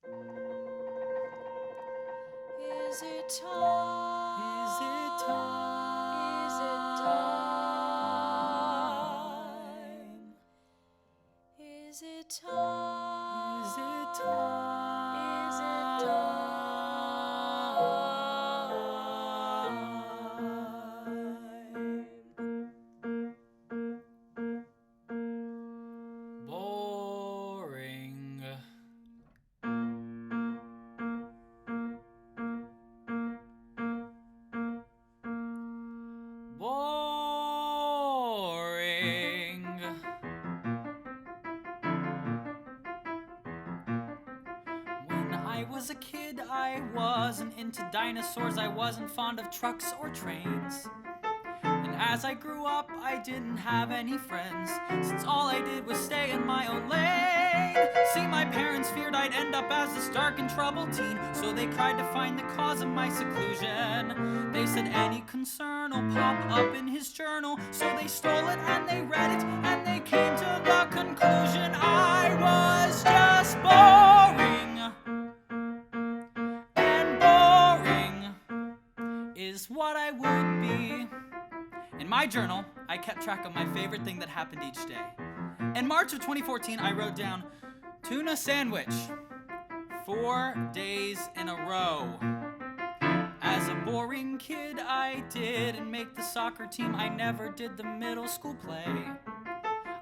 Is it time? Is it time? Is it time? Is it time? Is it time? Is it time? Boring. Boring. When I was a kid, I wasn't into dinosaurs. I wasn't fond of trucks or trains. And as I grew up, I didn't have any friends, since all I did was stay in my own lane. See, my parents feared I'd end up as this dark and troubled teen, so they tried to find the cause of my seclusion. They said any concern will pop up in his journal, so they stole it and they read it, and they came to the conclusion I was just boring. And boring is what I would be. In my journal, I kept track of my favorite thing that happened each day. In March of 2014, I wrote down, tuna sandwich, 4 days in a row. As a boring kid, I didn't make the soccer team. I never did the middle school play.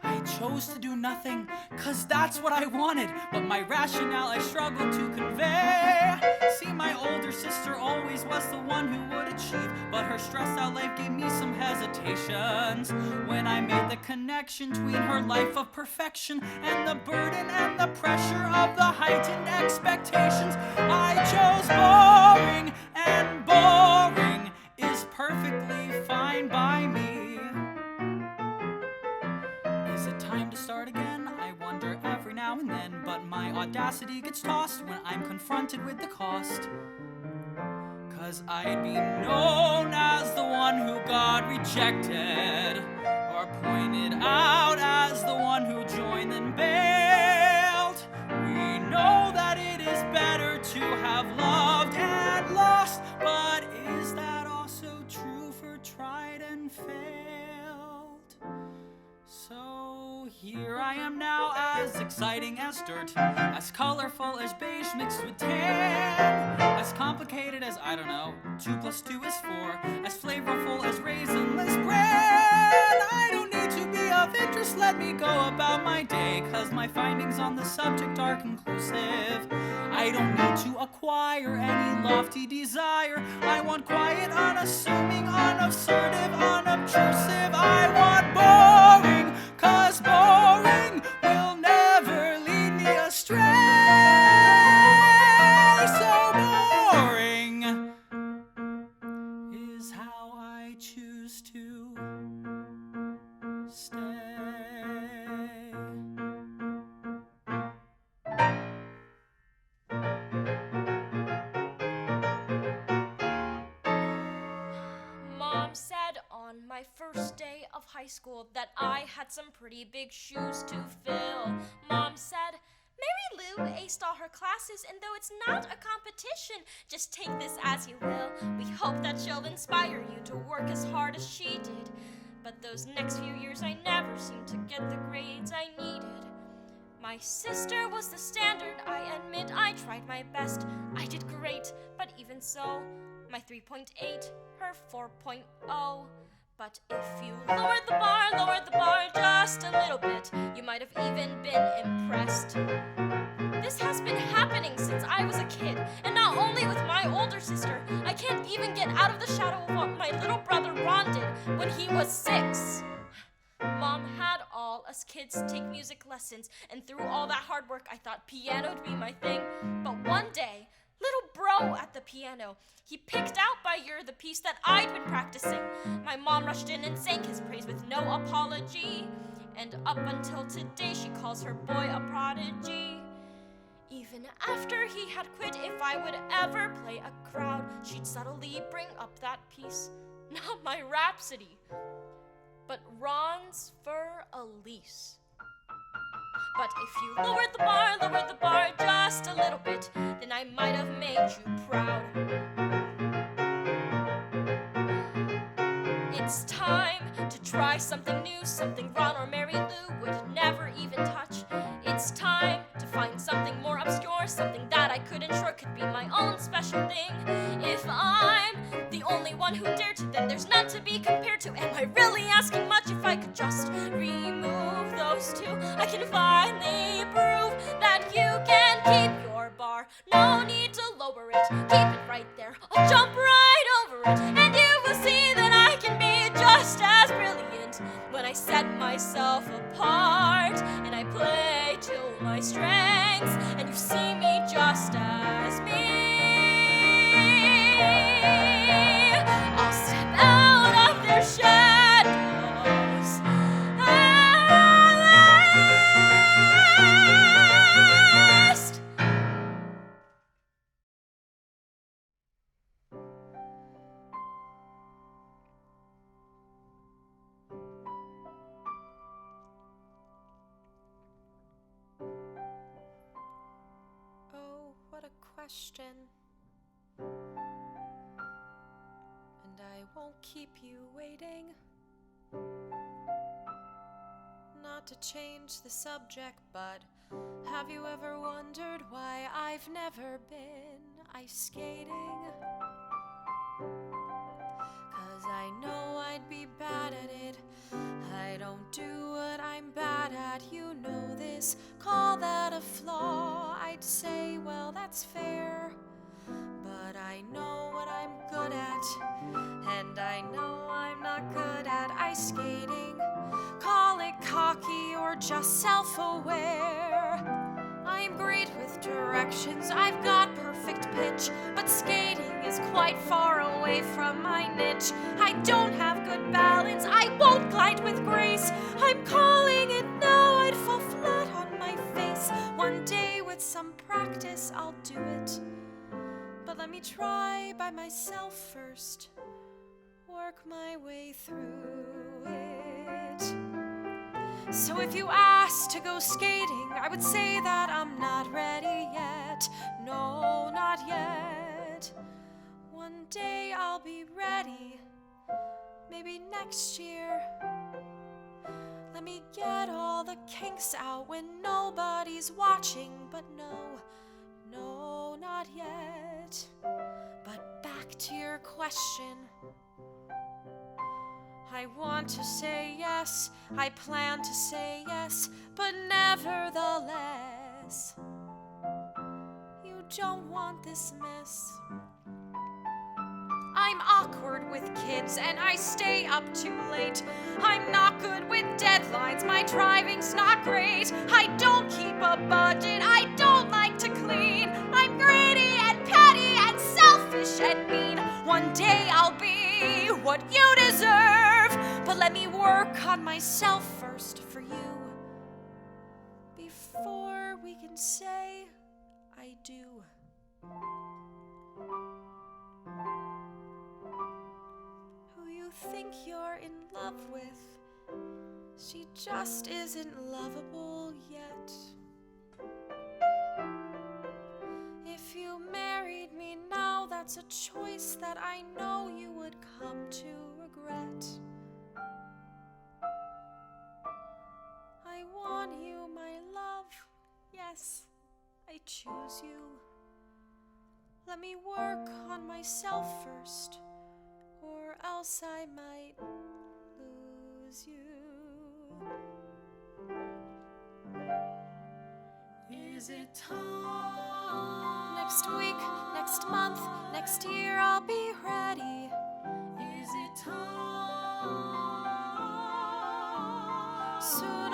I chose to do nothing, 'cause that's what I wanted, but my rationale I struggled to convey. See, my older sister always was the one who would achieve, but her stressed out life gave me some hesitations. When I made the connection between her life of perfection and the burden and the pressure of the heightened expectations, I chose boring, and boring is perfectly fine by me. Is it time to start again? I wonder every now and then, but my audacity gets tossed when I'm confronted with the cost. 'Cause I'd be known as the one who God rejected, or pointed out as the one who joined and bailed. We know that it is better to have loved and lost, but is that also true for tried and failed? So here I am now, as exciting as dirt, as colorful as beige mixed with tan, as complicated as, I don't know, 2 + 2 is 4, as flavorful as raisinless bread. I don't need to be of interest, let me go about my day, 'cause my findings on the subject are conclusive. I don't need to acquire any lofty desire. I want quiet, unassuming, unassertive, unobtrusive. I want boring, 'cause boring will never lead me astray. So boring is how I choose to stay. Mom said on my first day of high school that I had some pretty big shoes to fill. Mom said, Mary Lou aced all her classes, and though it's not a competition, just take this as you will. We hope that she'll inspire you to work as hard as she did. But those next few years I never seemed to get the grades I needed. My sister was the standard, I admit I tried my best. I did great, but even so, my 3.8, her 4.0. But if you lowered the bar just a little bit, you might have even been impressed. This has been happening since I was a kid, and not only with my older sister. I can't even get out of the shadow of what my little brother Ron did when he was 6. Mom had all us kids take music lessons, and through all that hard work, I thought piano would be my thing. But one day, little bro at the piano, he picked out by ear the piece that I'd been practicing. My mom rushed in and sang his praise with no apology, and up until today, she calls her boy a prodigy. Even after he had quit, if I would ever play a crowd, she'd subtly bring up that piece. Not my Rhapsody, but Ron's Fur Elise. But if you lowered the bar just a little bit, then I might have made you proud. It's time to try something new, something Ron or Mary Lou would never even touch. It's time to find something more obscure, something that I couldn't sure could be my own special thing. If I'm the only one who dared to, then there's none to be compared to. Am I really asking much if I could just remove those two? I can finally prove that you can keep your bar. No need to lower it, keep it right there. I'll jump right over it, and you will see that I can be just as brilliant when I set myself apart and I play to my strengths, and you see me just as me. I'll step out of their shadows at last. Oh, what a question. And I won't keep you waiting. Not to change the subject, but have you ever wondered why I've never been ice skating? 'Cause I know I'd be bad at it. I don't do what I'm bad at, you know this. Call that a flaw, I'd say, well, that's fair. But I know what I'm good at, and I know I'm not good at ice skating. Call it cocky or just self-aware. I'm great with directions, I've got perfect pitch, but skating is quite far away from my niche. I don't have good balance, I won't glide with grace. I'm calling it now, I'd fall flat on my face. One day with some practice I'll do it, but let me try by myself first, work my way through it. So if you asked to go skating, I would say that I'm not ready yet. No, not yet. One day I'll be ready, maybe next year. Let me get all the kinks out when nobody's watching, but no, not yet. But back to your question. I want to say yes, I plan to say yes, but nevertheless, you don't want this mess. I'm awkward with kids and I stay up too late. I'm not good with deadlines, my driving's not great. I don't keep a budget, I don't like to clean. I'm greedy and petty and selfish and mean. One day I'll be what you deserve, but let me work on myself first for you before we can say I do. Who you think you're in love with, she just isn't lovable yet. If you married me now, that's a choice that I know you would come to regret. I want you, my love, yes, I choose you. Let me work on myself first, or else I might lose you. Is it time? Next week, next month, next year I'll be ready. Is it time? Soon